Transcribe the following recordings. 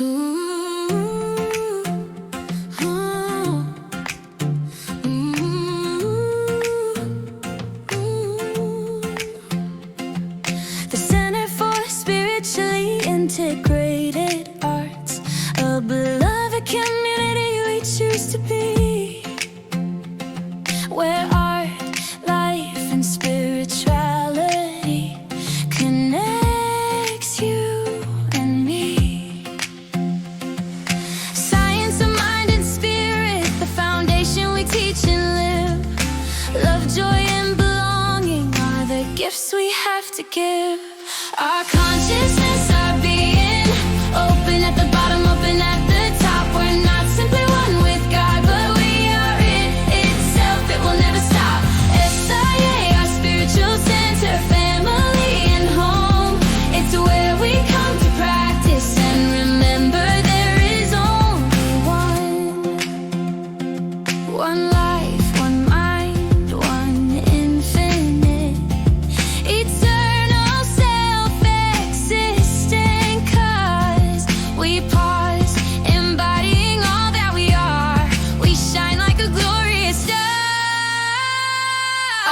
Ooh, ooh, ooh. The Center for Spiritually Integrated Arts, a beloved community we choose to be, where art, life, and spirituality connects you and me. Science of mind and spirit, the foundation we teach and live. Love, joy, and belonging are the gifts we have to give. Our consciousness, our being, open at the bottom, open at the top. We're not simply one with God, but we are it itself. It will never stop. SIA, our spiritual center, family and home. It's where we come to practice and remember there is only one life, one mind, one infinite, eternal, self-existent. 'Cause we pause, embodying all that we are. We shine like a glorious star.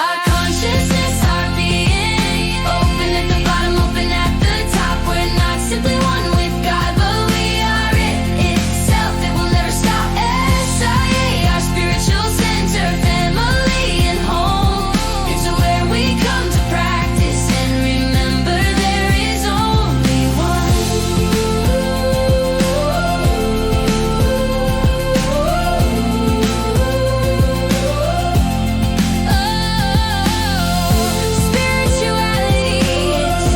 Our consciousness, our being, open at the bottom, open at the top. We're not simply one with God, but we are it itself. It will never stop. SIA, our spiritual center, family and home. It's where we come to practice and remember there is only one. Spirituality, it's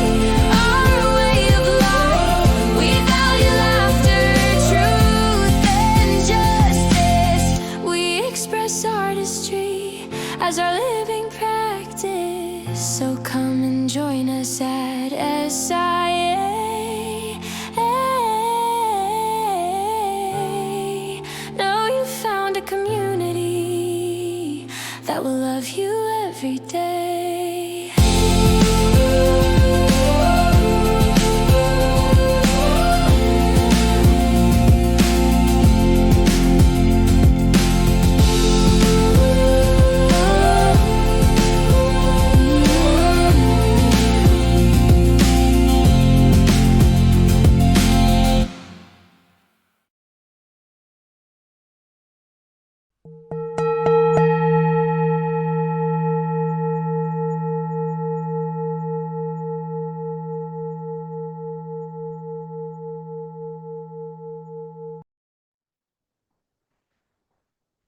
our way of life. We value laughter, truth, and justice. We express artistry as our living practice. So come and join us at SIA. Know you found a community that will love you every day.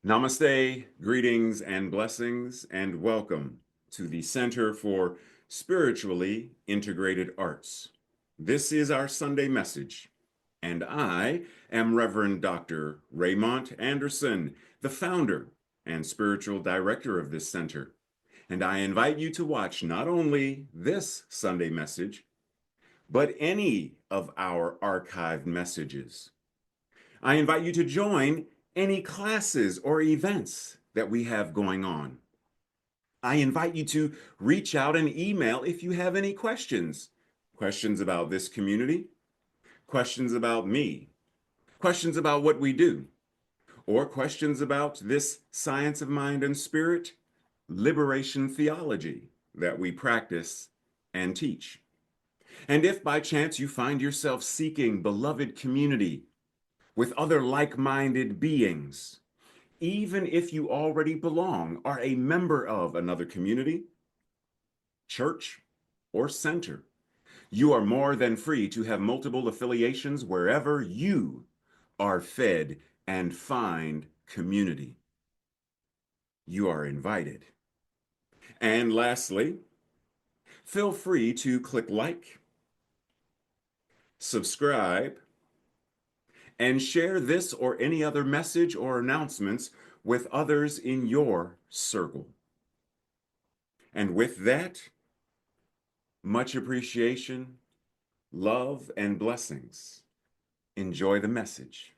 Namaste, greetings and blessings, and welcome to the Center for Spiritually Integrated Arts. This is our Sunday message, and I am Reverend Dr. Raymont Anderson, the founder and spiritual director of this center. And I invite you to watch not only this Sunday message, but any of our archived messages. I invite you to join any classes or events that we have going on. I invite you to reach out and email if you have any questions. Questions about this community, questions about me, questions about what we do, or questions about this science of mind and spirit, liberation theology that we practice and teach. And if by chance you find yourself seeking beloved community with other like-minded beings, even if you already belong, are a member of another community, church, or center, you are more than free to have multiple affiliations wherever you are fed and find community. You are invited. And lastly, feel free to click like, subscribe, and share this or any other message or announcements with others in your circle. And with that, much appreciation, love, and blessings. Enjoy the message.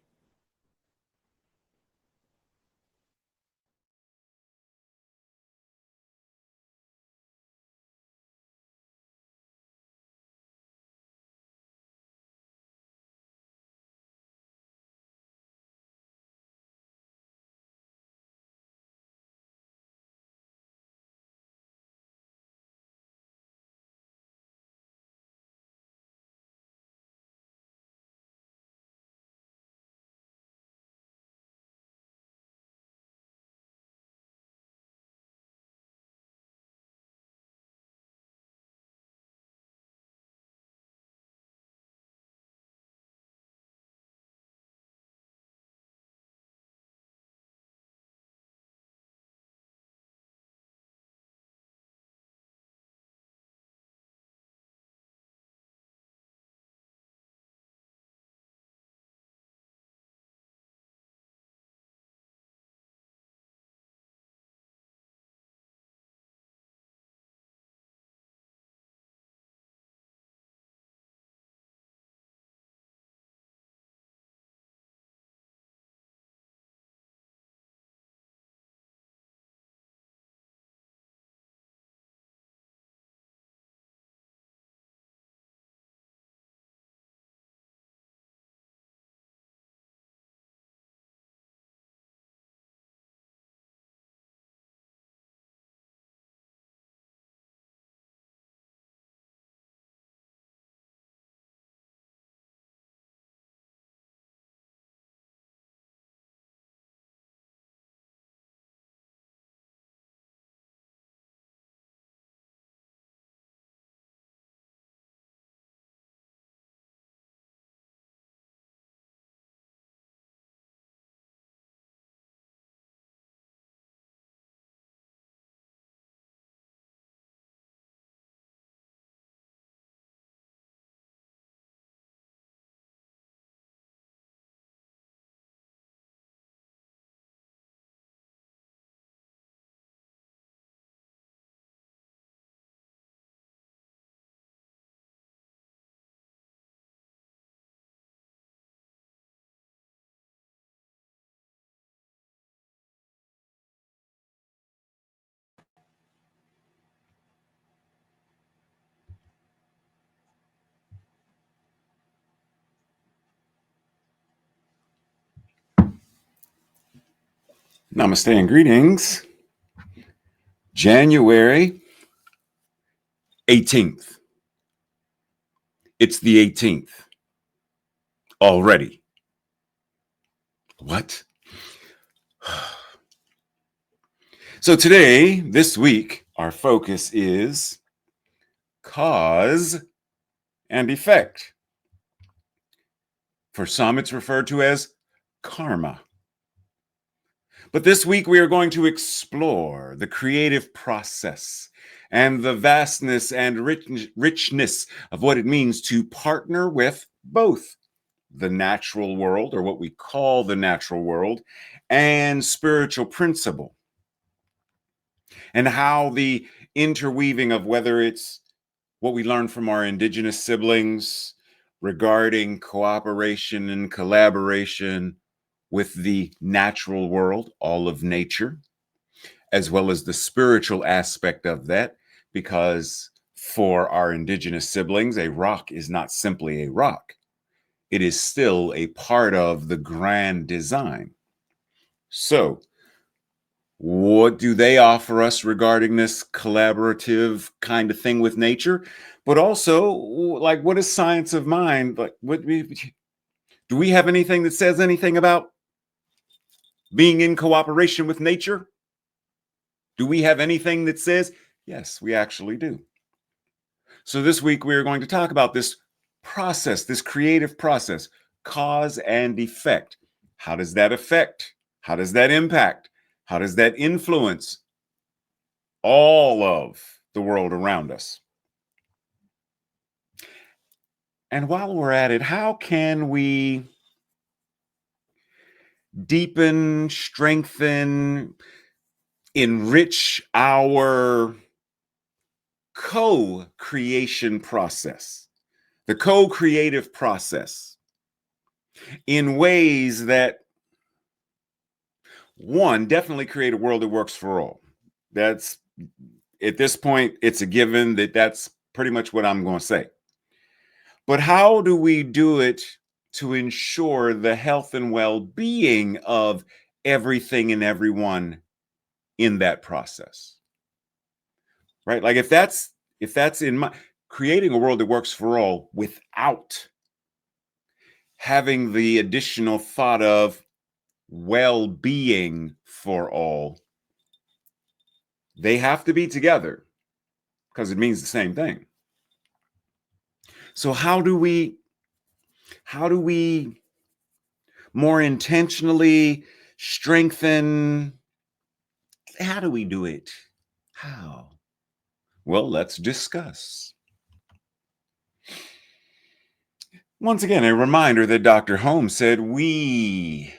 Namaste and greetings. January 18th. It's the 18th already. What? So today, this week, our focus is cause and effect. For some, it's referred to as karma. But this week, we are going to explore the creative process and the vastness and richness of what it means to partner with both the natural world, or what we call the natural world, and spiritual principle, and how the interweaving of whether it's what we learned from our Indigenous siblings regarding cooperation and collaboration with the natural world, all of nature, as well as the spiritual aspect of that, because for our Indigenous siblings, a rock is not simply a rock. It is still a part of the grand design. So, what do they offer us regarding this collaborative kind of thing with nature? But also, like, what is science of mind? Like, do we have anything that says anything about being in cooperation with nature? Do we have anything that says, yes, we actually do? So, this week we are going to talk about this process, this creative process, cause and effect. How does that affect? How does that impact? How does that influence all of the world around us? And while we're at it, how can we deepen, strengthen, enrich our co-creation process, the co-creative process, in ways that, one, definitely create a world that works for all? That's, at this point, it's a given that that's pretty much what I'm going to say. But how do we do it to ensure the health and well-being of everything and everyone in that process? Right? Like, if that's in my creating a world that works for all without having the additional thought of well-being for all, they have to be together because it means the same thing. So how do we more intentionally strengthen? How do we do it? How? Well, let's discuss. Once again, a reminder that Dr. Holmes said we,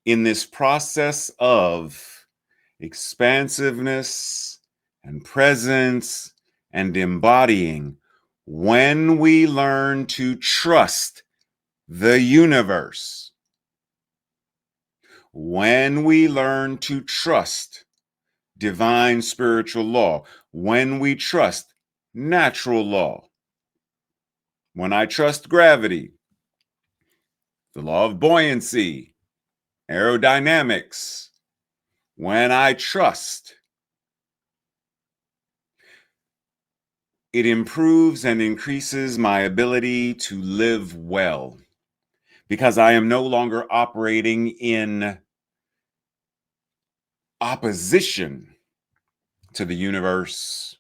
in this process of expansiveness and presence and embodying, when we learn to trust the universe, when we learn to trust divine spiritual law, when we trust natural law, when I trust gravity, the law of buoyancy, aerodynamics, when I trust, it improves and increases my ability to live well, because I am no longer operating in opposition to the universe,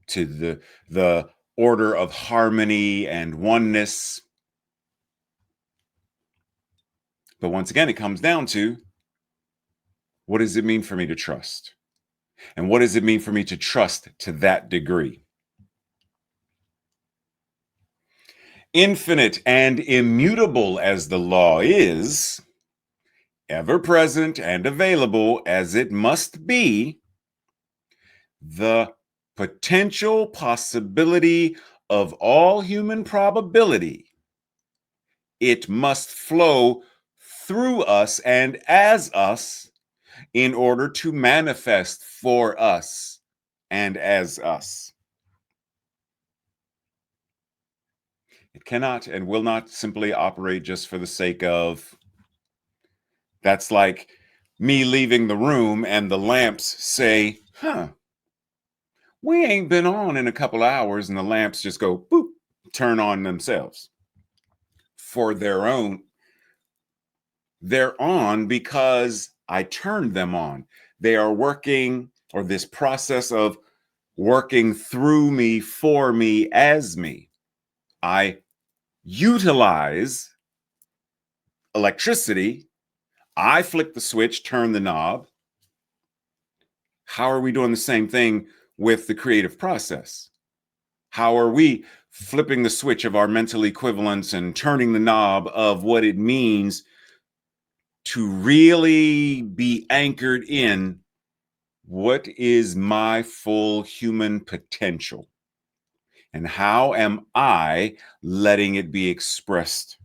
to the order of harmony and oneness. But once again, it comes down to, what does it mean for me to trust? And what does it mean for me to trust to that degree? Infinite and immutable as the law is, ever present and available as it must be, the potential possibility of all human probability, it must flow through us and as us in order to manifest for us and as us. It cannot and will not simply operate just for the sake of That's like me leaving the room and the lamps say, we ain't been on in a couple hours, and the lamps just go boop, turn on themselves for their own. They're on because I turned them on. They are working, or this process of working through me, for me, as me. I utilize electricity. I flick the switch, turn the knob. How are we doing the same thing with the creative process? How are we flipping the switch of our mental equivalence and turning the knob of what it means to really be anchored in what is my full human potential? And how am I letting it be expressed?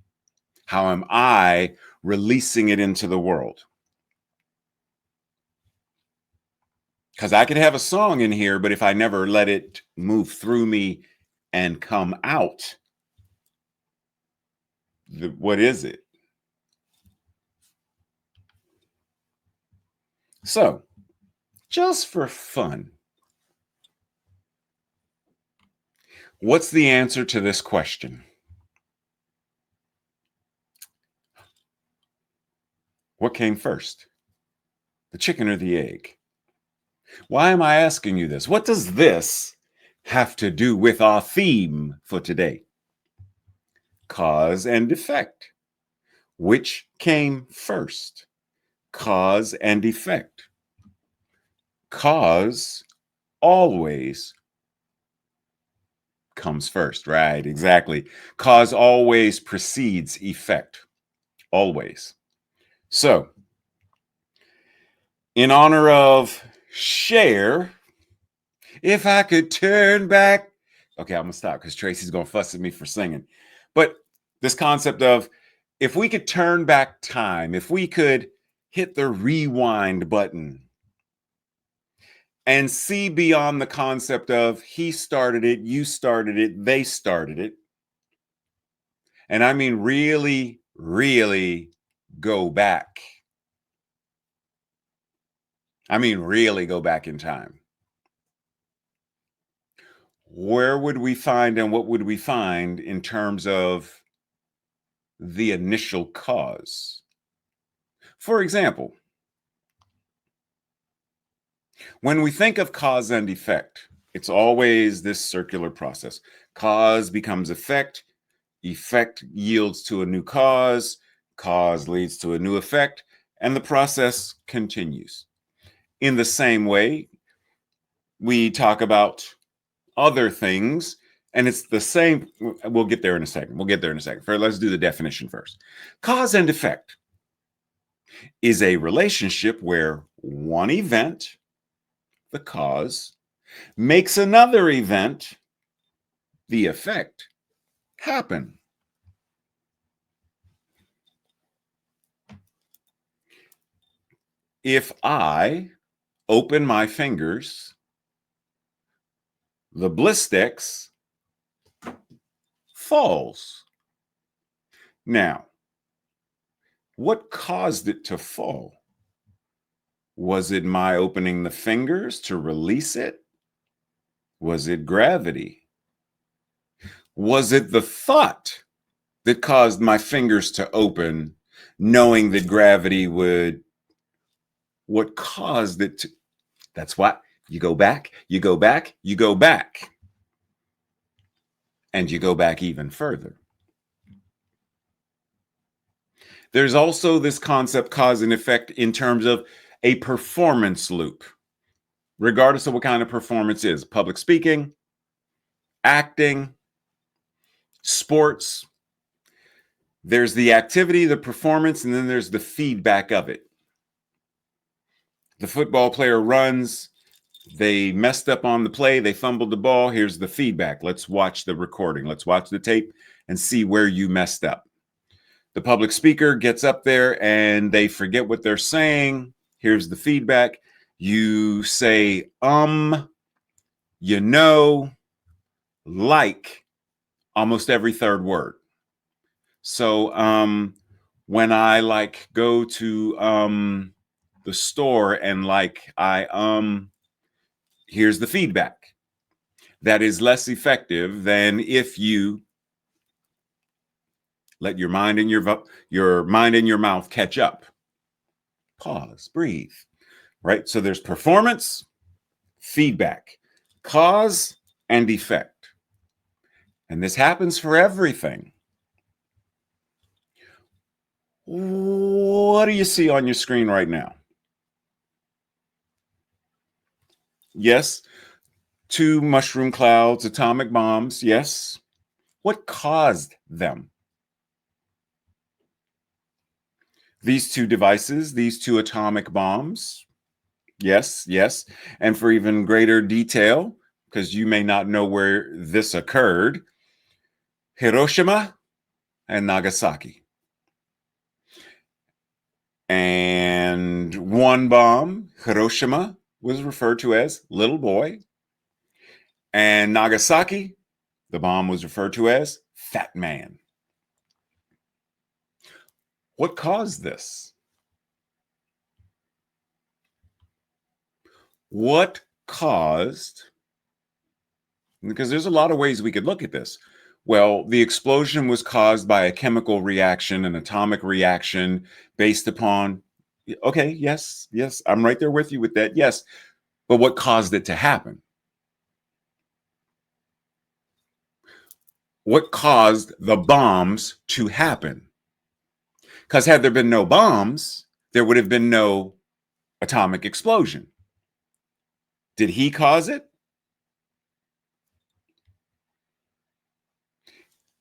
How am I releasing it into the world? Because I could have a song in here, but if I never let it move through me and come out, what is it? So, just for fun, what's the answer to this question? What came first, the chicken or the egg? Why am I asking you this? What does this have to do with our theme for today? Cause and effect. Which came first? Cause and effect. Cause always comes first, right? Exactly. Cause always precedes effect. Always. So, in honor of share, if I could turn back. Okay, I'm going to stop because Tracy's going to fuss at me for singing. But this concept of if we could turn back time, if we could hit the rewind button and see beyond the concept of he started it, you started it, they started it. And I mean, really, really go back. I mean, really go back in time. Where would we find and what would we find in terms of the initial cause? For example, when we think of cause and effect, it's always this circular process. Cause becomes effect, effect yields to a new cause leads to a new effect, and the process continues. In the same way, we talk about other things, and it's the same. We'll get there in a second. Let's do the definition first. Cause and effect is a relationship where one event, the cause, makes another event, the effect, happen. If I open my fingers, the blistex falls. Now, what caused it to fall? Was it my opening the fingers to release it? Was it gravity? Was it the thought that caused my fingers to open, knowing that gravity would? What caused it to? That's what you go back, you go back, you go back, and you go back even further. There's also this concept, cause and effect, in terms of a performance loop, regardless of what kind of performance is. Public speaking, acting, sports. There's the activity, the performance, and then there's the feedback of it. The football player runs, they messed up on the play, they fumbled the ball. Here's the feedback. Let's watch the recording. Let's watch the tape and see where you messed up. The public speaker gets up there and they forget what they're saying. Here's the feedback. You say, you know, like almost every third word. So, when I like go to the store and like here's the feedback. That is less effective than if you let your mind and your mind and your mouth catch up. Pause, breathe. Right? So there's performance, feedback, cause and effect. And this happens for everything. What do you see on your screen right now? Yes, 2 mushroom clouds, atomic bombs. Yes. What caused them? These 2 devices, these 2 atomic bombs. Yes, yes. And for even greater detail, because you may not know where this occurred, Hiroshima and Nagasaki. And one bomb, Hiroshima, was referred to as little boy. And Nagasaki, the bomb was referred to as fat man. What caused this? What caused, because there's a lot of ways we could look at this. Well, the explosion was caused by a chemical reaction, an atomic reaction based upon, okay, yes, yes, I'm right there with you with that, yes. But what caused it to happen? What caused the bombs to happen? Because had there been no bombs, there would have been no atomic explosion. Did he cause it?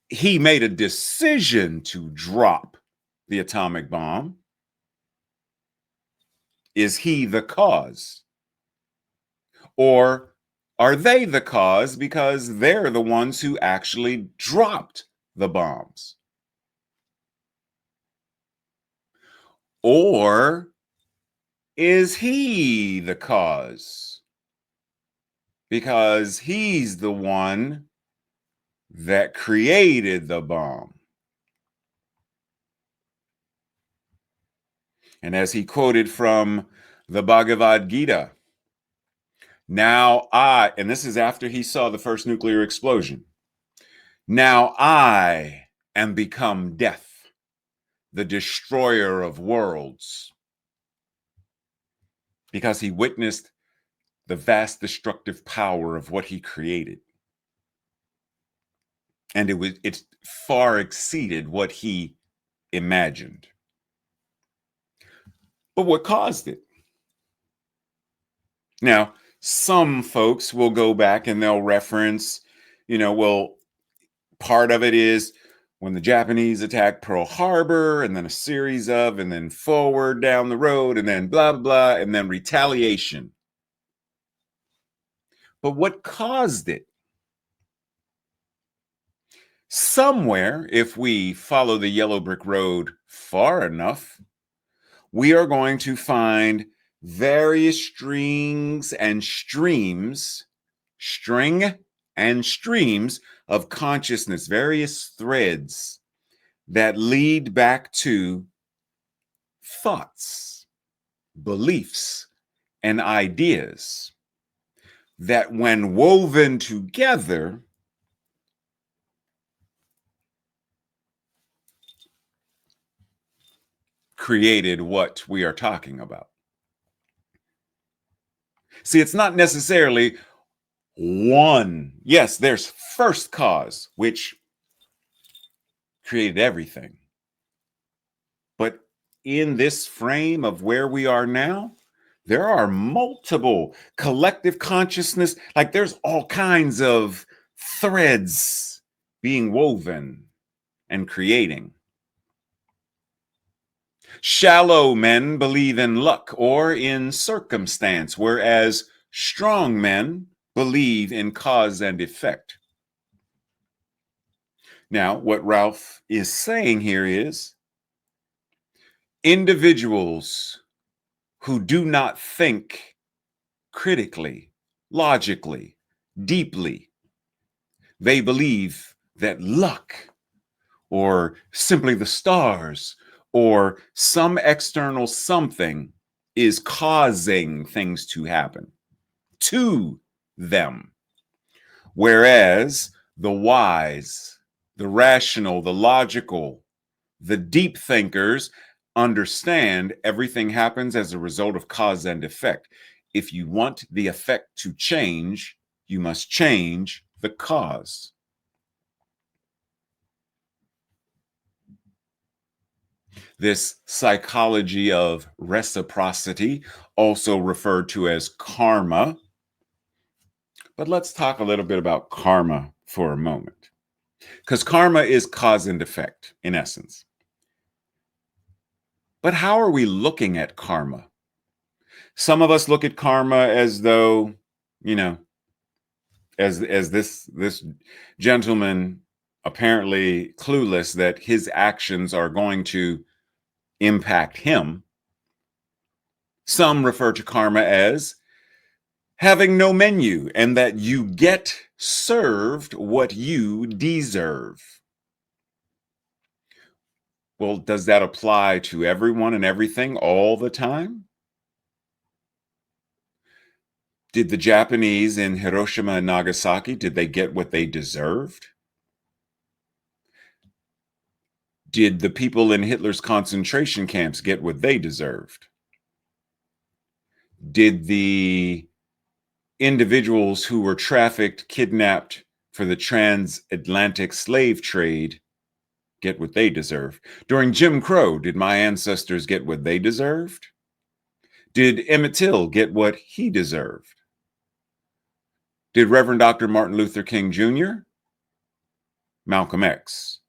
He made a decision to drop the atomic bomb. Is he the cause? Or are they the cause because they're the ones who actually dropped the bombs? Or is he the cause? Because he's the one that created the bomb. And as he quoted from the Bhagavad Gita, now I, and this is after he saw the first nuclear explosion, now I am become death, the destroyer of worlds. Because he witnessed the vast destructive power of what he created. And it far exceeded what he imagined. But what caused it? Now, some folks will go back and they'll reference, well, part of it is when the Japanese attacked Pearl Harbor, and then a series of, and then forward down the road, and then blah, blah, blah, and then retaliation. But what caused it? Somewhere, if we follow the yellow brick road far enough, we are going to find various strings and streams, string and streams of consciousness, various threads that lead back to thoughts, beliefs, and ideas that, when woven together, created what we are talking about. See, it's not necessarily one. Yes, there's first cause, which created everything. But in this frame of where we are now, there are multiple collective consciousness. Like there's all kinds of threads being woven and creating. Shallow men believe in luck or in circumstance, whereas strong men believe in cause and effect. Now, what Ralph is saying here is individuals who do not think critically, logically, deeply, they believe that luck or simply the stars or some external something is causing things to happen to them. Whereas the wise, the rational, the logical, the deep thinkers understand everything happens as a result of cause and effect. If you want the effect to change, you must change the cause. This psychology of reciprocity, also referred to as karma. But let's talk a little bit about karma for a moment, because karma is cause and effect in essence. But how are we looking at karma? Some of us look at karma as though, as this gentleman, apparently clueless that his actions are going to impact him. Some refer to karma as having no menu and that you get served what you deserve. Well, does that apply to everyone and everything all the time? Did the Japanese in Hiroshima and Nagasaki, did they get what they deserved? Did the people in Hitler's concentration camps get what they deserved? Did the individuals who were trafficked, kidnapped for the transatlantic slave trade get what they deserve? During Jim Crow, did my ancestors get what they deserved? Did Emmett Till get what he deserved? Did Reverend Dr. Martin Luther King Jr., Malcolm X,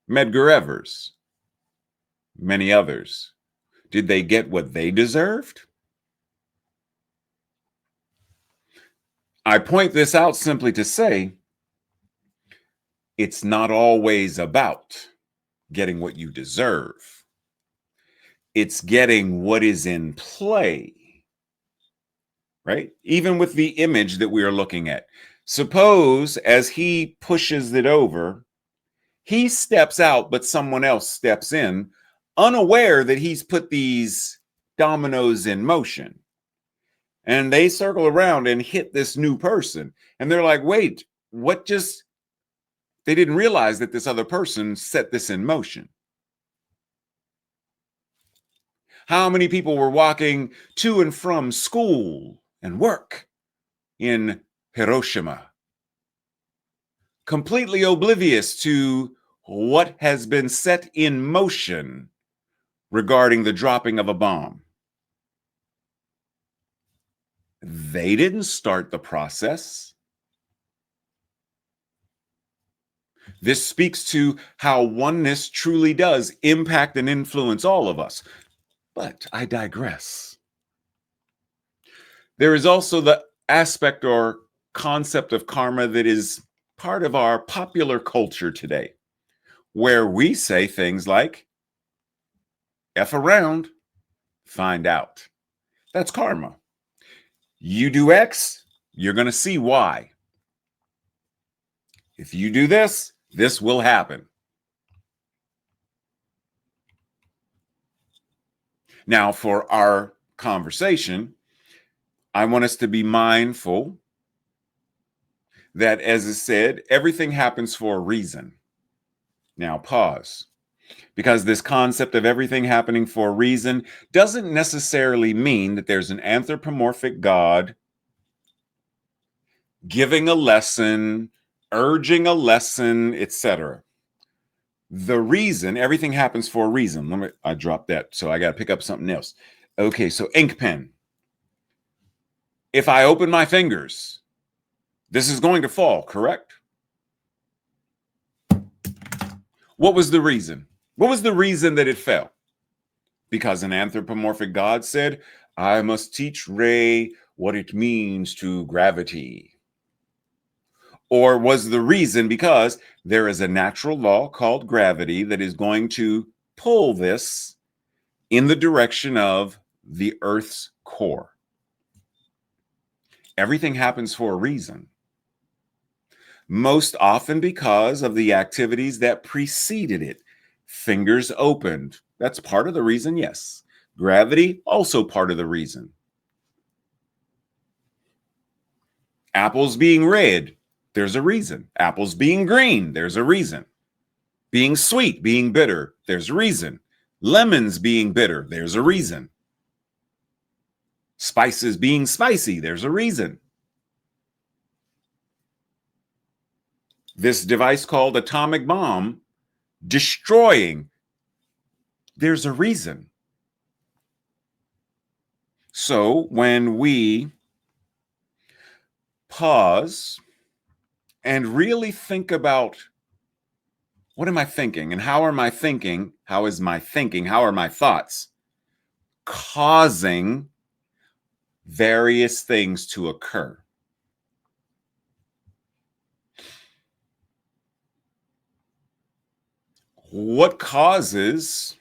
Medgar Evers, many others, did they get what they deserved? I point this out simply to say it's not always about getting what you deserve. It's getting what is in play, right? Even with the image that we are looking at. Suppose as he pushes it over, he steps out, but someone else steps in, unaware that he's put these dominoes in motion. And they circle around and hit this new person. And they're like, wait, what just... They didn't realize that this other person set this in motion. How many people were walking to and from school and work in Hiroshima, completely oblivious to what has been set in motion regarding the dropping of a bomb? They didn't start the process. This speaks to how oneness truly does impact and influence all of us. But I digress. There is also the aspect or concept of karma that is part of our popular culture today, where we say things like, F around, find out. That's karma. You do X, you're going to see Y. If you do this, this will happen. Now, for our conversation, I want us to be mindful that, as I said, everything happens for a reason. Now, pause. Because this concept of everything happening for a reason doesn't necessarily mean that there's an anthropomorphic God giving a lesson, urging a lesson, etc. The reason, everything happens for a reason. I dropped that, so I got to pick up something else. Okay, so ink pen. If I open my fingers, this is going to fall, correct? What was the reason? What was the reason that it fell? Because an anthropomorphic God said, I must teach Ray what it means to gravity. Or was the reason because there is a natural law called gravity that is going to pull this in the direction of the Earth's core? Everything happens for a reason. Most often because of the activities that preceded it. Fingers opened. That's part of the reason, yes. Gravity, also part of the reason. Apples being red, there's a reason. Apples being green, there's a reason. Being sweet, being bitter, there's a reason. Lemons being bitter, there's a reason. Spices being spicy, there's a reason. This device called atomic bomb destroying, there's a reason. So when we pause and really think about, what am I thinking? And how am I thinking? How is my thinking? How are my thoughts causing various things to occur? What causes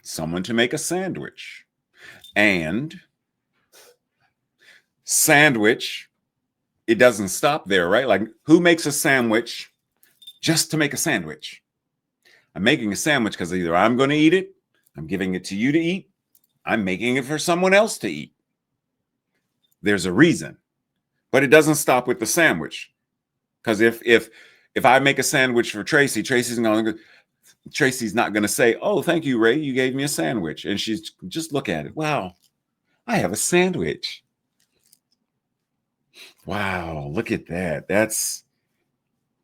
someone to make a sandwich? And sandwich, it doesn't stop there, right? Like, who makes a sandwich just to make a sandwich? I'm making a sandwich because either I'm going to eat it, I'm giving it to you to eat, I'm making it for someone else to eat. There's a reason. But it doesn't stop with the sandwich. Because if I make a sandwich for Tracy, Tracy's not going to say, "Oh, thank you, Ray, you gave me a sandwich." And she's just look at it. Wow, I have a sandwich. Wow, look at that.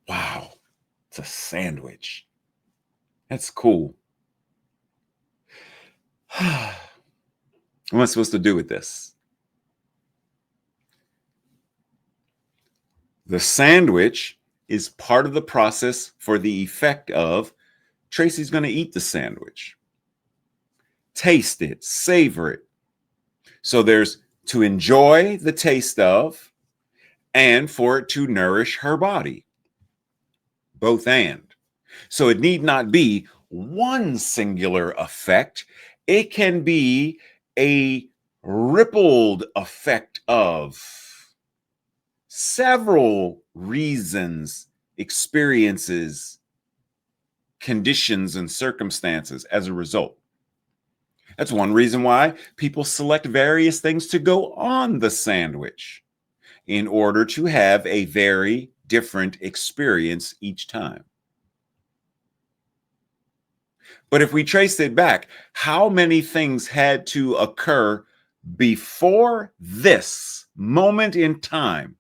Wow, it's a sandwich. That's cool. What am I supposed to do with this? The sandwich is part of the process for the effect of Tracy's going to eat the sandwich. Taste it, savor it. So there's to enjoy the taste of and for it to nourish her body. Both and. So it need not be one singular effect. It can be a rippled effect of several reasons, experiences, conditions, and circumstances as a result. That's one reason why people select various things to go on the sandwich in order to have a very different experience each time. But if we trace it back, how many things had to occur before this moment in time?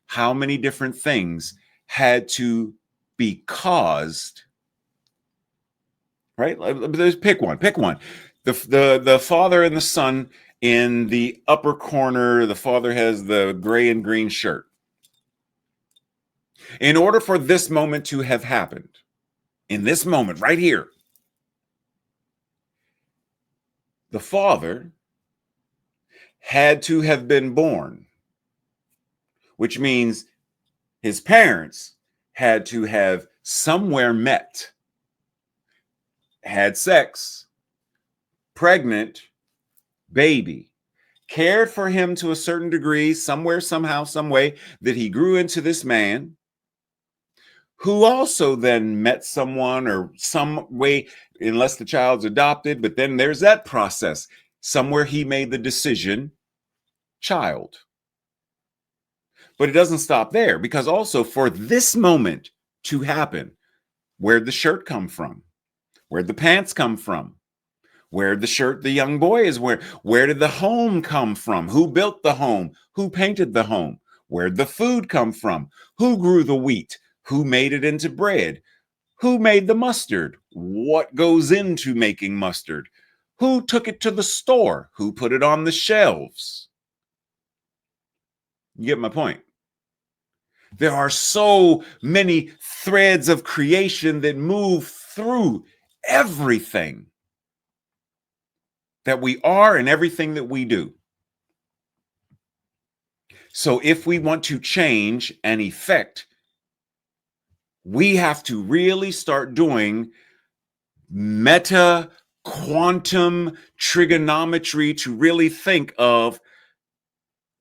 How many different things had to be caused? Right? Pick one. The father and the son in the upper corner, the father has the gray and green shirt. In order for this moment to have happened, in this moment right here, the father had to have been born, which means his parents had to have somewhere met, had sex, pregnant, baby, cared for him to a certain degree, somewhere, somehow, some way, that he grew into this man, who also then met someone or some way, unless the child's adopted, but then there's that process. Somewhere he made the decision, child. But it doesn't stop there, because also for this moment to happen, where'd the shirt come from? Where'd the pants come from? Where'd the shirt the young boy is wearing? Where did the home come from? Who built the home? Who painted the home? Where'd the food come from? Who grew the wheat? Who made it into bread? Who made the mustard? What goes into making mustard? Who took it to the store? Who put it on the shelves? You get my point. There are so many threads of creation that move through everything that we are and everything that we do. So if we want to change an effect, we have to really start doing meta quantum trigonometry to really think of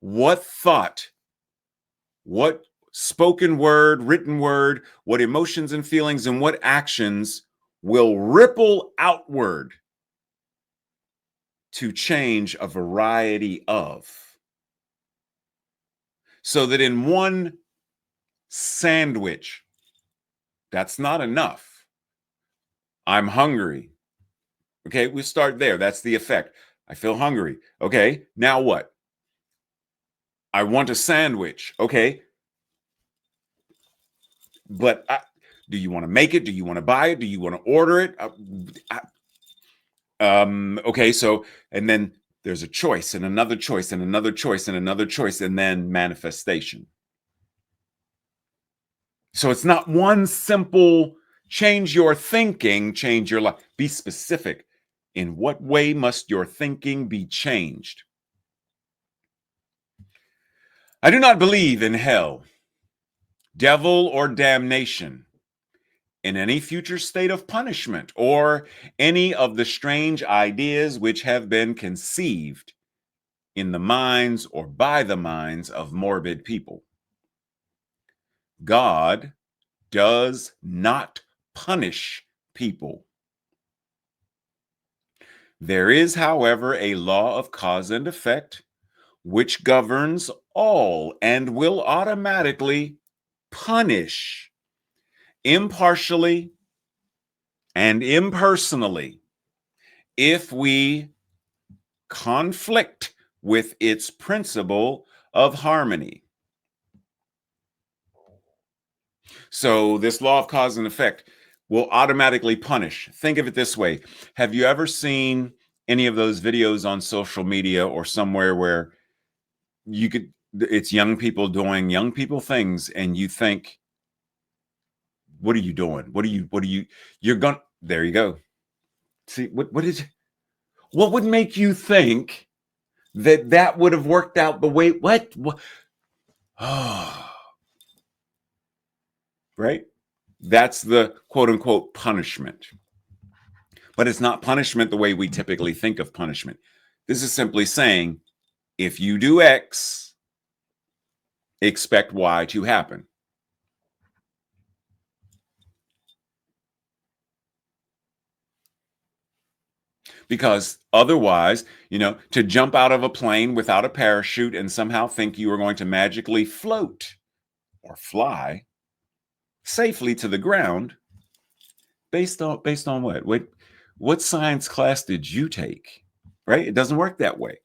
what thought, what spoken word, written word, what emotions and feelings and what actions will ripple outward to change a variety of. So that in one sandwich, that's not enough. I'm hungry. Okay, we start there. That's the effect. I feel hungry. Okay, now what? I want a sandwich. Okay, but do you want to make it? Do you want to buy it? Do you want to order it? Okay, so, and then there's a choice and another choice and another choice and another choice, and then manifestation. So it's not one simple change your thinking, change your life. Be specific. In what way must your thinking be changed? I do not believe in hell, devil, or damnation, in any future state of punishment, or any of the strange ideas which have been conceived in the minds or by the minds of morbid people. God does not punish people. There is, however, a law of cause and effect which governs all and will automatically punish impartially and impersonally if we conflict with its principle of harmony. So this law of cause and effect will automatically punish. Think of it this way. Have you ever seen any of those videos on social media or somewhere where it's young people doing young people things, and you think, what are you doing? There you go. See, what would make you think that would have worked out the way, what? Right? That's the quote unquote punishment. But it's not punishment the way we typically think of punishment. This is simply saying, if you do X, expect Y to happen. Because otherwise, to jump out of a plane without a parachute and somehow think you are going to magically float or fly safely to the ground, based on what science class did you take? Right? It doesn't work that way.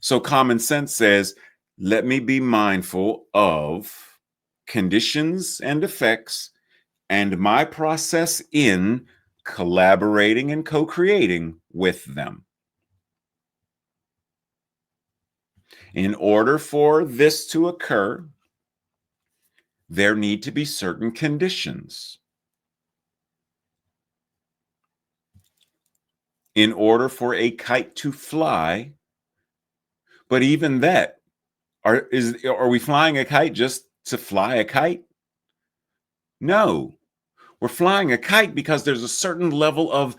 So common sense says, let me be mindful of conditions and effects and my process in collaborating and co-creating with them. In order for this to occur, there need to be certain conditions. In order for a kite to fly, but even that, are we flying a kite just to fly a kite? No. We're flying a kite because there's a certain level of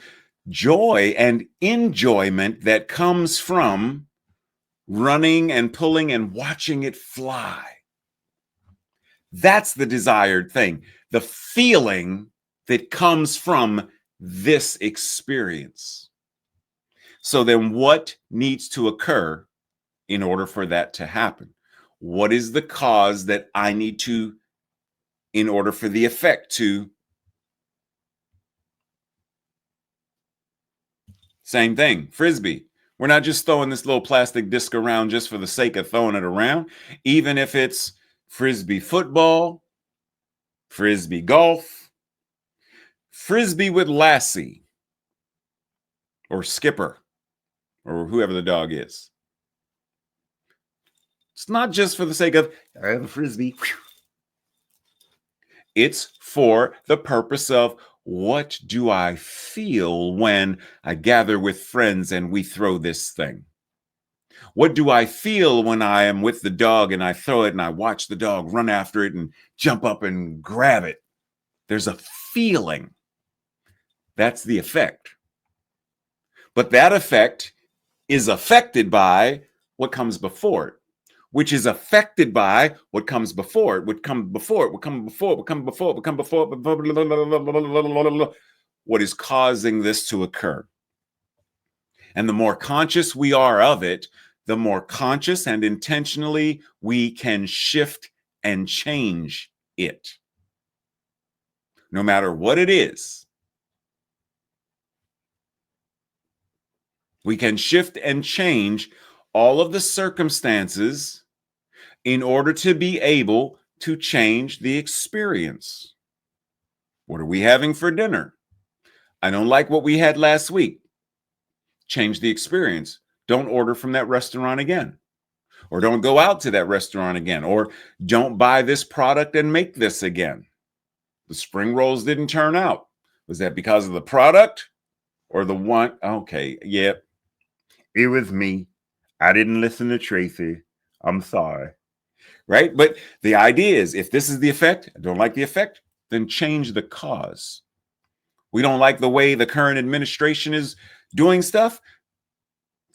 joy and enjoyment that comes from running and pulling and watching it fly. That's the desired thing, the feeling that comes from this experience. So then what needs to occur in order for that to happen? What is the cause that I need to, in order for the effect to? Same thing, Frisbee. We're not just throwing this little plastic disc around just for the sake of throwing it around. Even if it's Frisbee football, Frisbee golf, Frisbee with Lassie, or Skipper, or whoever the dog is. It's not just for the sake of, I have a Frisbee. It's for the purpose of, what do I feel when I gather with friends and we throw this thing? What do I feel when I am with the dog and I throw it and I watch the dog run after it and jump up and grab it? There's a feeling. That's the effect. But that effect is affected by what comes before it. which is affected by what comes before it, what comes before it, what comes before it, what comes before it, what comes before it, what is causing this to occur. And the more conscious we are of it, the more conscious and intentionally we can shift and change it. No matter what it is, we can shift and change all of the circumstances in order to be able to change the experience. What are we having for dinner? I don't like what we had last week. Change the experience. Don't order from that restaurant again. Or don't go out to that restaurant again. Or don't buy this product and make this again. The spring rolls didn't turn out. Was that because of the product or the one? Okay, yeah. It was me. I didn't listen to Tracy. I'm sorry. Right? But the idea is, if this is the effect, I don't like the effect, then change the cause. We don't like the way the current administration is doing stuff,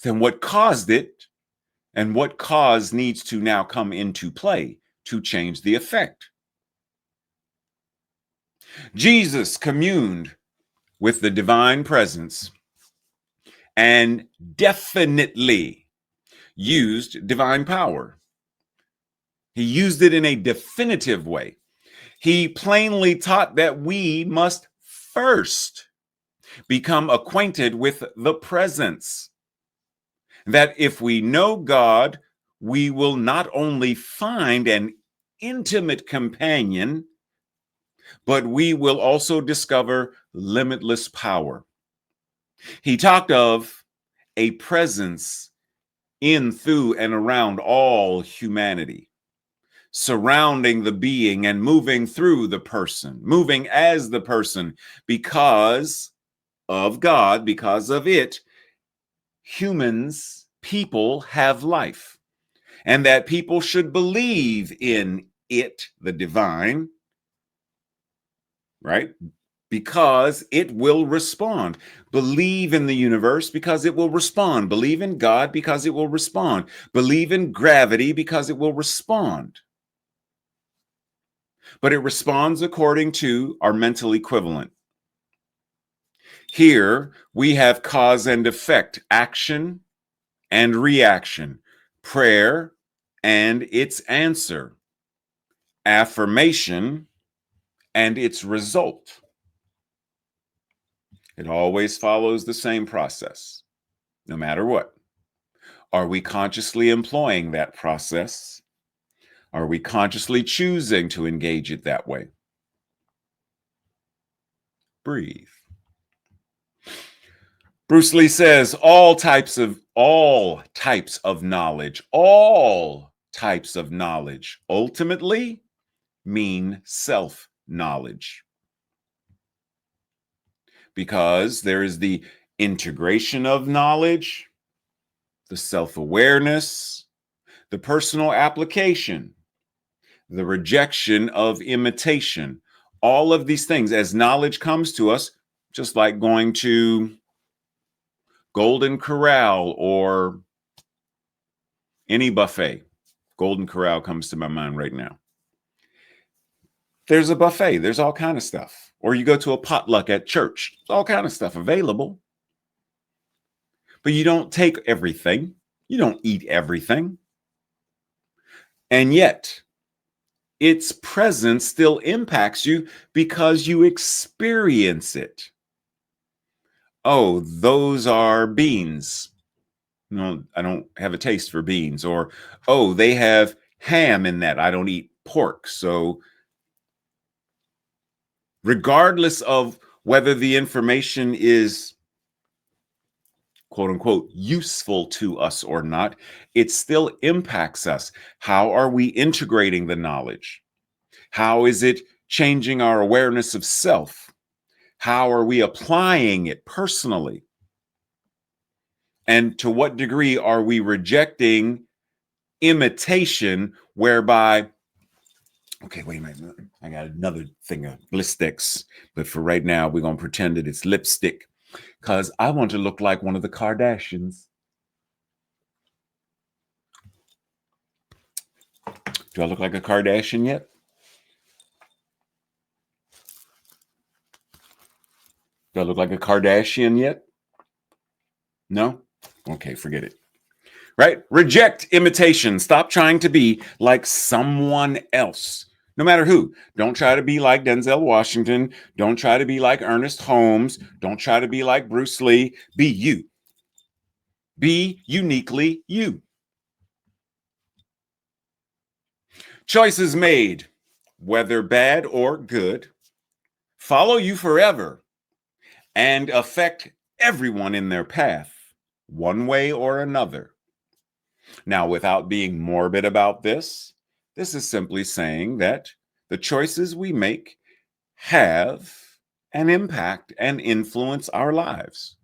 then what caused it and what cause needs to now come into play to change the effect? Jesus communed with the divine presence and definitely used divine power. He used it in a definitive way. He plainly taught that we must first become acquainted with the presence. That if we know God, we will not only find an intimate companion, but we will also discover limitless power. He talked of a presence in, through, and around all humanity, surrounding the being and moving through the person, moving as the person, because of God, because of it, humans, people have life, and that people should believe in it, the divine, right? Because it will respond. Believe in the universe because it will respond. Believe in God because it will respond. Believe in gravity because it will respond. But it responds according to our mental equivalent. Here we have cause and effect, action and reaction, prayer and its answer, affirmation and its result. It always follows the same process, no matter what. Are we consciously employing that process? Are we consciously choosing to engage it that way? Breathe. Bruce Lee says all types of knowledge ultimately mean self-knowledge. Because there is the integration of knowledge, the self-awareness, the personal application, the rejection of imitation. All of these things, as knowledge comes to us, just like going to Golden Corral or any buffet. Golden Corral comes to my mind right now. There's a buffet. There's all kind of stuff. Or you go to a potluck at church. There's all kind of stuff available. But you don't take everything. You don't eat everything. And yet, its presence still impacts you because you experience it. Oh, those are beans. No, I don't have a taste for beans. Or, oh, they have ham in that. I don't eat pork. So regardless of whether the information is quote unquote useful to us or not, it still impacts us. How are we integrating the knowledge? How is it changing our awareness of self? How are we applying it personally? And to what degree are we rejecting imitation, whereby, okay, wait a minute, I got another thing of bliss sticks, but for right now, we're going to pretend that it's lipstick because I want to look like one of the Kardashians. Do I look like a Kardashian yet? Do I look like a Kardashian yet? No? Okay, forget it. Right? Reject imitation. Stop trying to be like someone else. No matter who. Don't try to be like Denzel Washington. Don't try to be like Ernest Holmes. Don't try to be like Bruce Lee. Be you. Be uniquely you. Choices made, whether bad or good, follow you forever and affect everyone in their path, one way or another. Now, without being morbid about this is simply saying that the choices we make have an impact and influence our lives.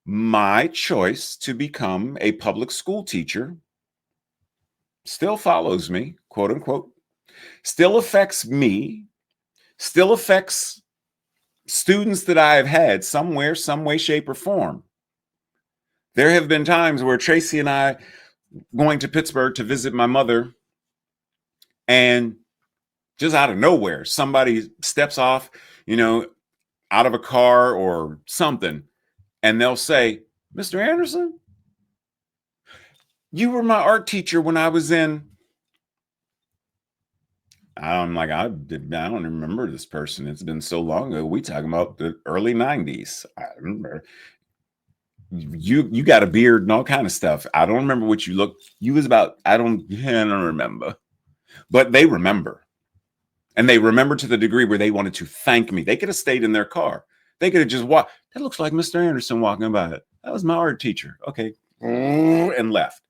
My choice to become a public school teacher still follows me, quote unquote, still affects me, still affects students that I have had somewhere, some way, shape, or form. There have been times where Tracy and I going to Pittsburgh to visit my mother, and just out of nowhere, somebody steps off, out of a car or something, and they'll say, "Mr. Anderson, you were my art teacher when I was in." I'm like, I don't remember this person. It's been so long ago. We talking about the early 90s. I remember you got a beard and all kind of stuff. I don't remember what you looked. You was about, I don't remember. But they remember. And they remember to the degree where they wanted to thank me. They could have stayed in their car. They could have just walked. That looks like Mr. Anderson walking by it. That was my art teacher. Okay. And left.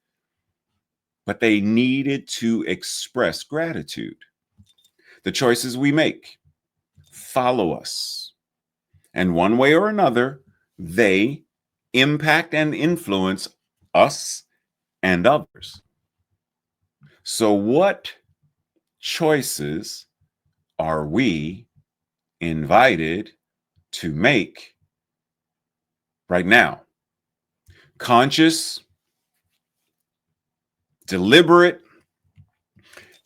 But they needed to express gratitude. The choices we make follow us. And one way or another, they impact and influence us and others. So what choices are we invited to make right now? Conscious, deliberate,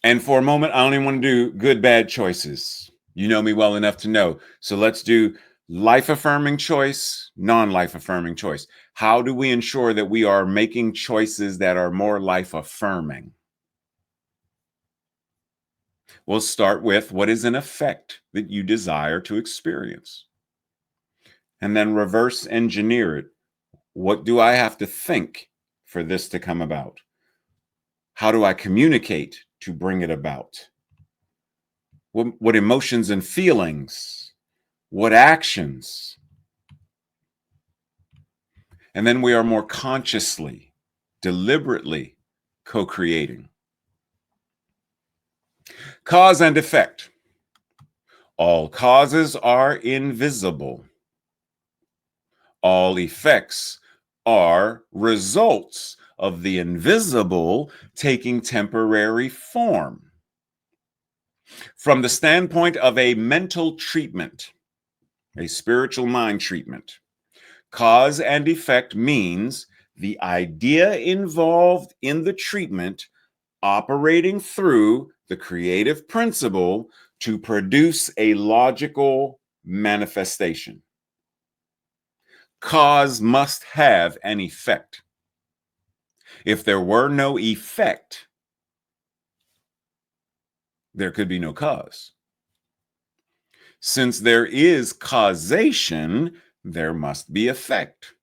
and for a moment, I only want to do good, bad choices. You know me well enough to know. So let's do life-affirming choice, non-life-affirming choice. How do we ensure that we are making choices that are more life-affirming? We'll start with what is an effect that you desire to experience. And then reverse engineer it. What do I have to think for this to come about? How do I communicate to bring it about? What emotions and feelings? What actions? And then we are more consciously, deliberately co-creating. Cause and effect. All causes are invisible. All effects are results of the invisible taking temporary form. From the standpoint of a mental treatment, a spiritual mind treatment, cause and effect means the idea involved in the treatment operating through the creative principle to produce a logical manifestation. Cause must have an effect. If there were no effect, there could be no cause. Since there is causation, there must be effect.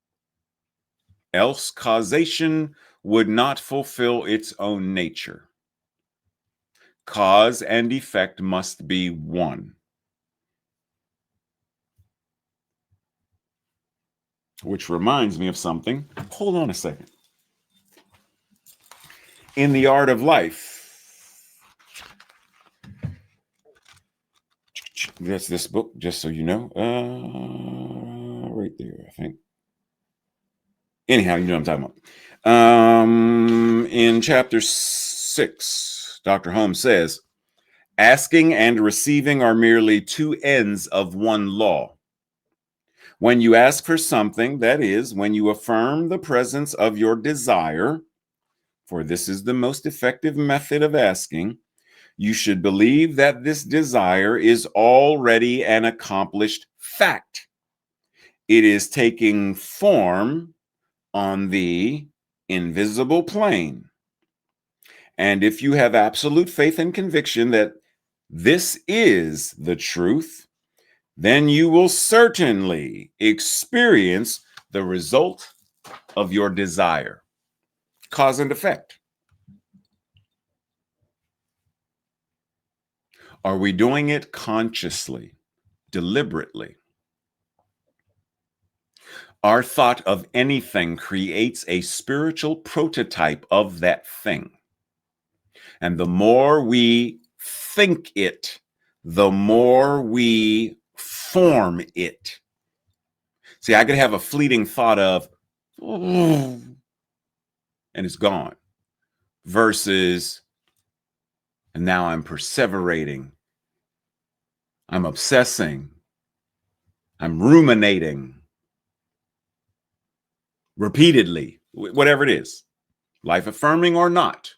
Else causation would not fulfill its own nature. Cause and effect must be one. Which reminds me of something. Hold on a second. In the Art of Life, that's this book, just so you know. Right there, I think. Anyhow, you know what I'm talking about. In chapter 6, Dr. Holmes says, asking and receiving are merely two ends of one law. When you ask for something, that is, when you affirm the presence of your desire, for this is the most effective method of asking, you should believe that this desire is already an accomplished fact. It is taking form on the invisible plane. And if you have absolute faith and conviction that this is the truth, then you will certainly experience the result of your desire. Cause and effect. Are we doing it consciously, deliberately? Our thought of anything creates a spiritual prototype of that thing. And the more we think it, the more we form it. See, I could have a fleeting thought of, and it's gone, versus, and now I'm perseverating, I'm obsessing, I'm ruminating repeatedly, whatever it is, life affirming or not.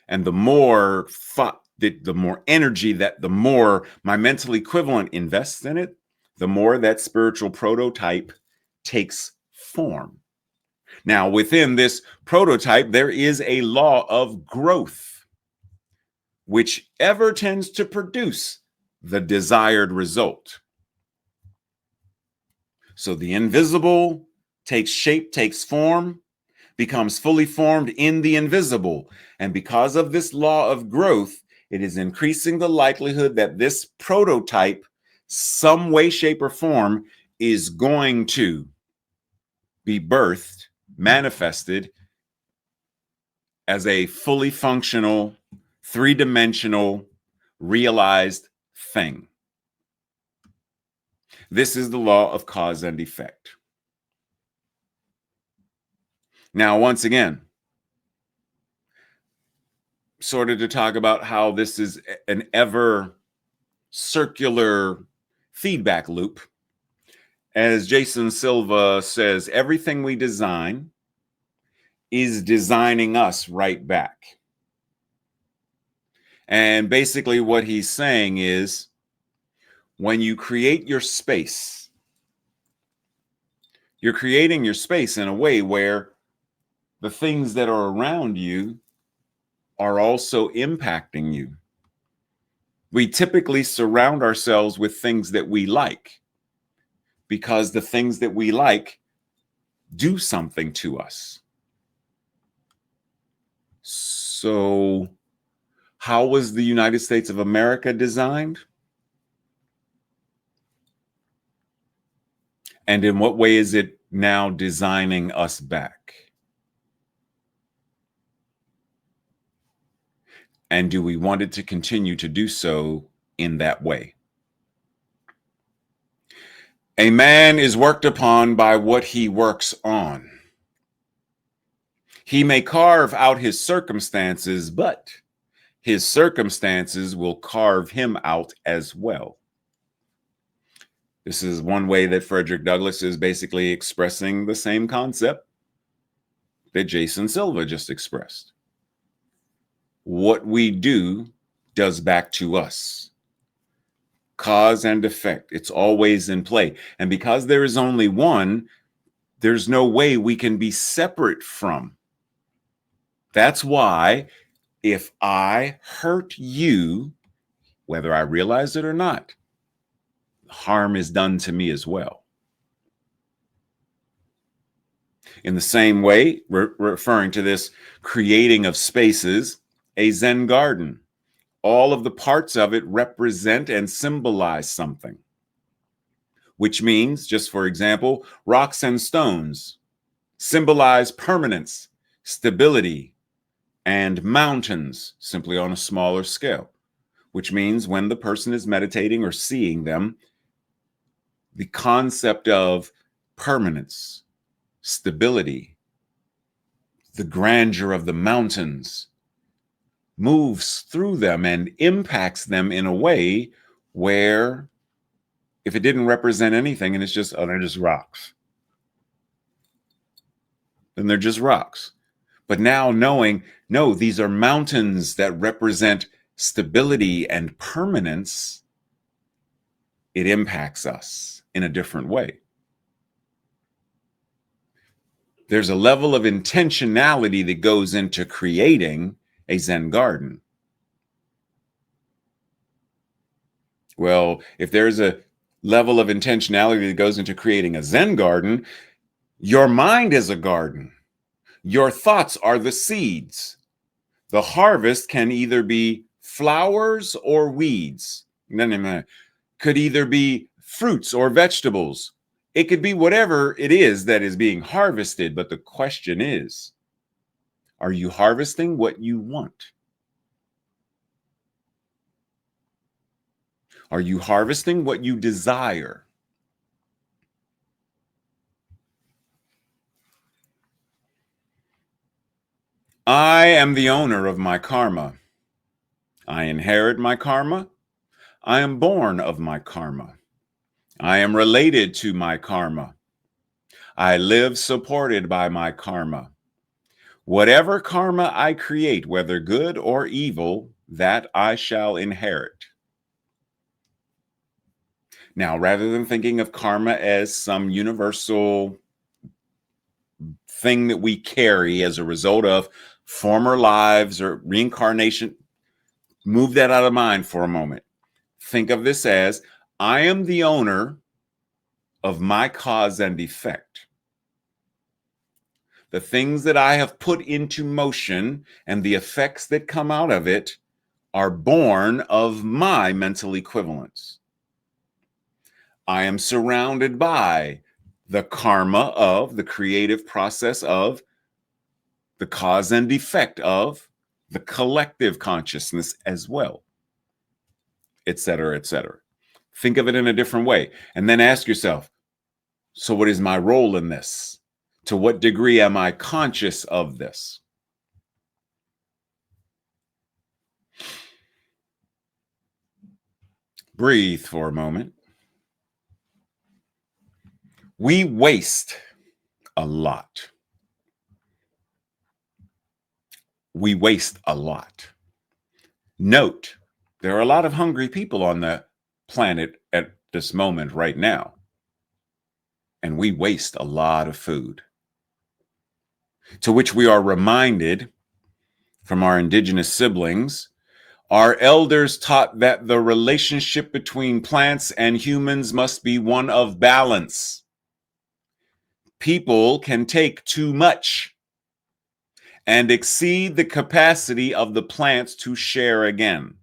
And the more thought, the more energy that the more my mental equivalent invests in it, the more that spiritual prototype takes form. Now, within this prototype, there is a law of growth, which ever tends to produce the desired result. So the invisible takes shape, takes form, becomes fully formed in the invisible. And because of this law of growth, it is increasing the likelihood that this prototype, some way, shape, or form, is going to be birthed, manifested as a fully functional, three-dimensional, realized thing. This is the law of cause and effect. Now, once again, sort of to talk about how this is an ever circular feedback loop. As Jason Silva says, everything we design is designing us right back. And basically what he's saying is, when you create your space, you're creating your space in a way where the things that are around you are also impacting you. We typically surround ourselves with things that we like because the things that we like do something to us. So, how was the United States of America designed? And in what way is it now designing us back? And do we want it to continue to do so in that way? A man is worked upon by what he works on. He may carve out his circumstances, but his circumstances will carve him out as well. This is one way that Frederick Douglass is basically expressing the same concept that Jason Silva just expressed. What we do does back to us. Cause and effect, it's always in play. And because there is only one, there's no way we can be separate from. That's why if I hurt you, whether I realize it or not, harm is done to me as well. In the same way, referring to this creating of spaces, a Zen garden, all of the parts of it represent and symbolize something, which means, just for example, rocks and stones symbolize permanence, stability, and mountains simply on a smaller scale, which means when the person is meditating or seeing them, the concept of permanence, stability, the grandeur of the mountains moves through them and impacts them in a way where if it didn't represent anything and it's just, oh, they're just rocks, then they're just rocks. But now knowing, no, these are mountains that represent stability and permanence, it impacts us in a different way. There's a level of intentionality that goes into creating a Zen garden. Well, if there's a level of intentionality that goes into creating a Zen garden, your mind is a garden. Your thoughts are the seeds. The harvest can either be flowers or weeds. Could either be fruits or vegetables. It could be whatever it is that is being harvested. But the question is, are you harvesting what you want? Are you harvesting what you desire? I am the owner of my karma. I inherit my karma. I am born of my karma. I am related to my karma. I live supported by my karma. Whatever karma I create, whether good or evil, that I shall inherit. Now, rather than thinking of karma as some universal thing that we carry as a result of former lives or reincarnation, move that out of mind for a moment. Think of this as, I am the owner of my cause and effect. The things that I have put into motion and the effects that come out of it are born of my mental equivalence. I am surrounded by the karma of, the creative process of, the cause and effect of, the collective consciousness as well, etc., etc. Think of it in a different way. And then ask yourself, so what is my role in this? To what degree am I conscious of this? Breathe for a moment. We waste a lot. We waste a lot. Note, there are a lot of hungry people on the planet at this moment right now, and we waste a lot of food. To which we are reminded from our indigenous siblings, our elders taught that the relationship between plants and humans must be one of balance. People can take too much and exceed the capacity of the plants to share again.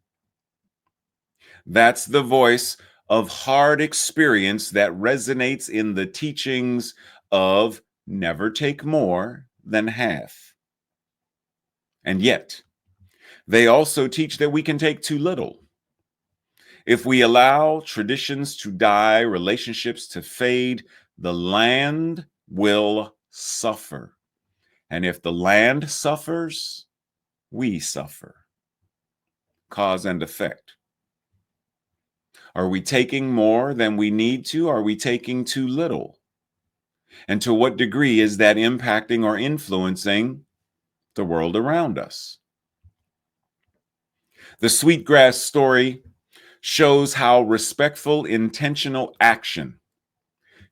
That's the voice of hard experience that resonates in the teachings of never take more than half. And yet, they also teach that we can take too little. If we allow traditions to die, relationships to fade, the land will suffer. And if the land suffers, we suffer. Cause and effect. Are we taking more than we need to? Are we taking too little? And to what degree is that impacting or influencing the world around us? The Sweetgrass story shows how respectful, intentional action,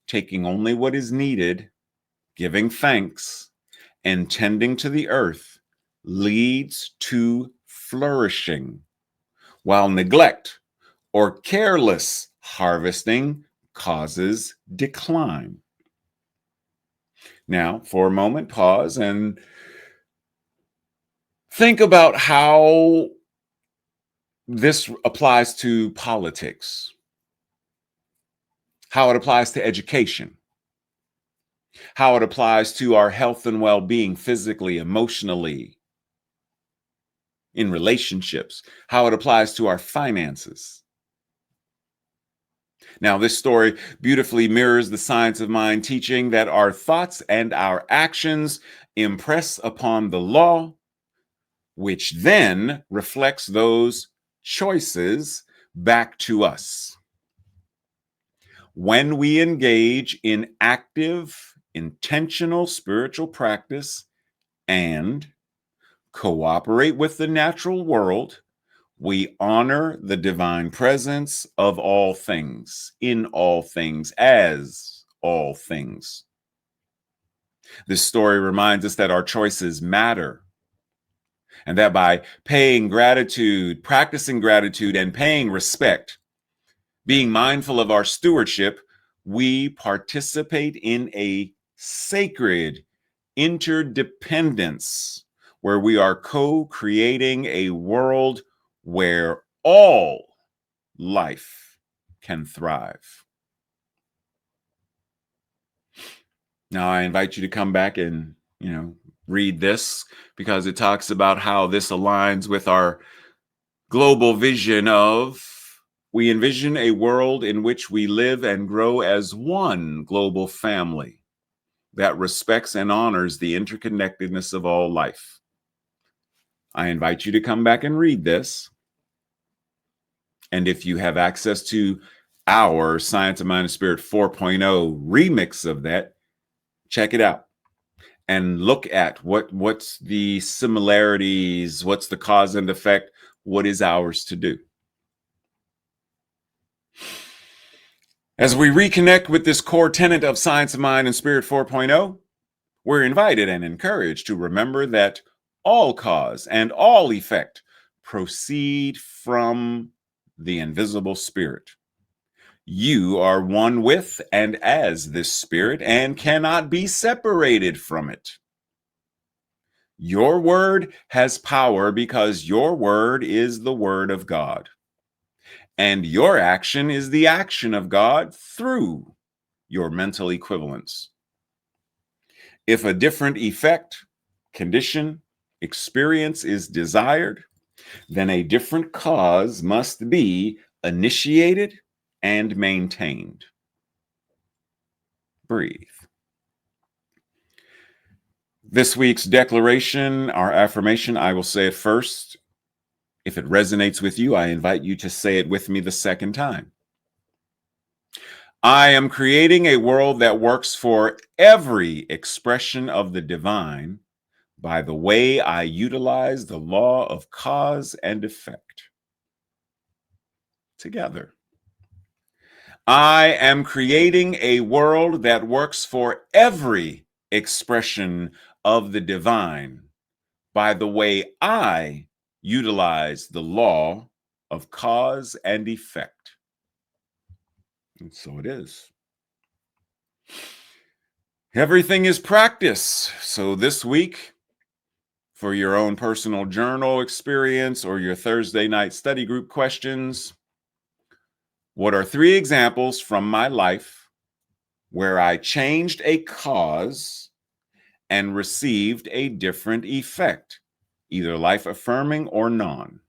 taking only what is needed, giving thanks, and tending to the earth leads to flourishing, while neglect or careless harvesting causes decline. Now, for a moment, pause and think about how this applies to politics, how it applies to education, how it applies to our health and well-being physically, emotionally, in relationships, how it applies to our finances. Now, this story beautifully mirrors the science of mind teaching that our thoughts and our actions impress upon the law, which then reflects those choices back to us. When we engage in active, intentional spiritual practice, and cooperate with the natural world, we honor the divine presence of all things, in all things, as all things. This story reminds us that our choices matter, and that by paying gratitude, practicing gratitude, and paying respect, being mindful of our stewardship, we participate in a sacred interdependence where we are co-creating a world where all life can thrive. Now, I invite you to come back and, read this, because it talks about how this aligns with our global vision of we envision a world in which we live and grow as one global family that respects and honors the interconnectedness of all life. I invite you to come back and read this. And if you have access to our Science of Mind and Spirit 4.0 remix of that, check it out and look at what's the similarities, what's the cause and effect, what is ours to do. As we reconnect with this core tenet of Science of Mind and Spirit 4.0, we're invited and encouraged to remember that all cause and all effect proceed from the invisible spirit. You are one with and as this spirit and cannot be separated from it. Your word has power because your word is the word of God. And your action is the action of God through your mental equivalence. If a different effect, condition, experience is desired, then a different cause must be initiated and maintained. Breathe. This week's declaration, our affirmation, I will say it first. If it resonates with you, I invite you to say it with me the second time. I am creating a world that works for every expression of the divine by the way I utilize the law of cause and effect. Together. I am creating a world that works for every expression of the divine by the way I utilize the law of cause and effect. And so it is. Everything is practice. So this week, for your own personal journal experience or your Thursday night study group questions, what are 3 examples from my life where I changed a cause and received a different effect, either life-affirming or non?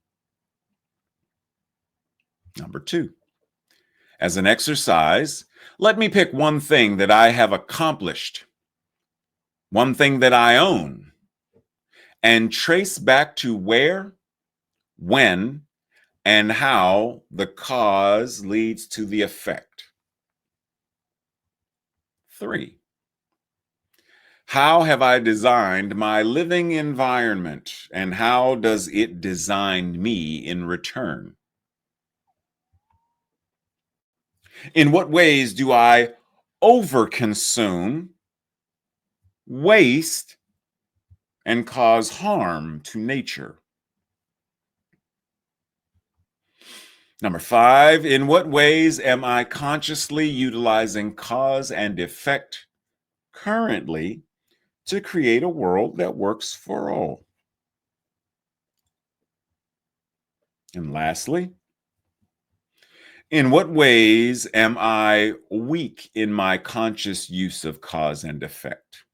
Number 2, as an exercise, let me pick one thing that I have accomplished, one thing that I own, and trace back to where, when, and how the cause leads to the effect. 3, how have I designed my living environment, and how does it design me in return? In what ways do I overconsume, waste, and cause harm to nature? Number 5, in what ways am I consciously utilizing cause and effect currently to create a world that works for all? And lastly, in what ways am I weak in my conscious use of cause and effect?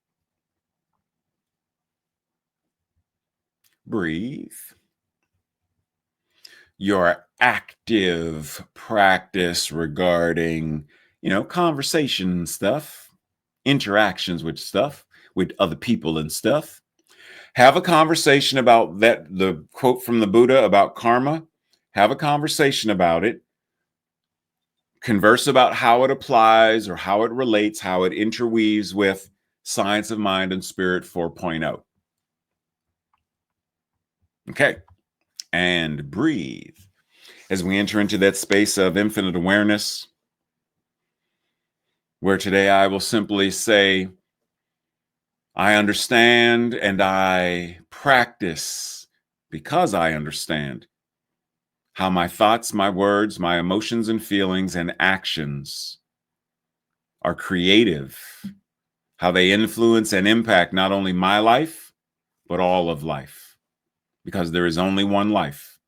Breathe. Your active practice regarding, conversation stuff, interactions with stuff, with other people and stuff. Have a conversation about that, the quote from the Buddha about karma. Have a conversation about it. Converse about how it applies or how it relates, how it interweaves with Science of Mind and Spirit 4.0. Okay. And breathe. As we enter into that space of infinite awareness, where today I will simply say, I understand and I practice because I understand how my thoughts, my words, my emotions and feelings and actions are creative, how they influence and impact not only my life, but all of life, because there is only one life.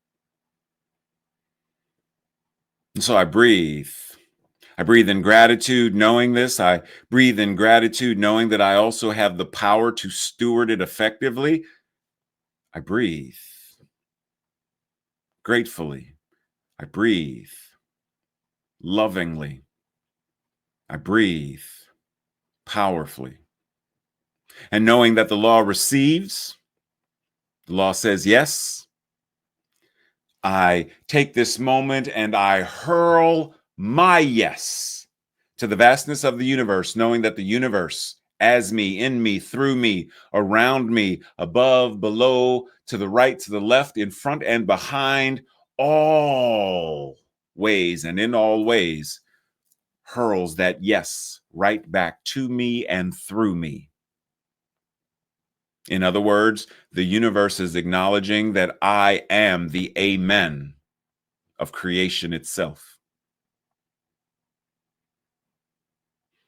And so I breathe. I breathe in gratitude, knowing this. I breathe in gratitude, knowing that I also have the power to steward it effectively. I breathe gratefully. I breathe lovingly. I breathe powerfully. And knowing that the law receives, the law says yes, I take this moment and I hurl my yes to the vastness of the universe, knowing that the universe, as me, in me, through me, around me, above, below, to the right, to the left, in front and behind, all ways and in all ways, hurls that yes right back to me and through me. In other words, the universe is acknowledging that I am the amen of creation itself.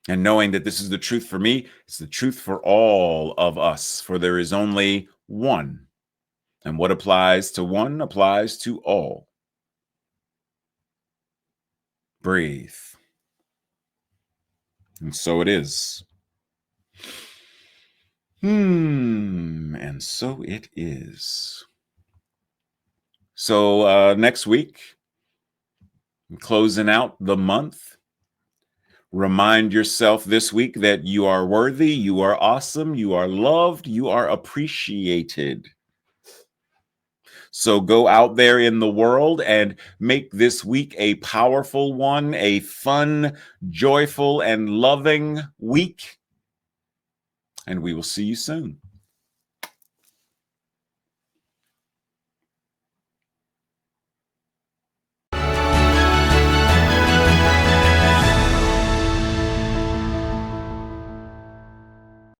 And knowing that this is the truth for me, it's the truth for all of us, for there is only one. And what applies to one applies to all. Breathe. And so it is. And so it is. So next week, closing out the month, remind yourself this week that you are worthy, you are awesome, you are loved, you are appreciated. So go out there in the world and make this week a powerful one, a fun, joyful, and loving week. And we will see you soon.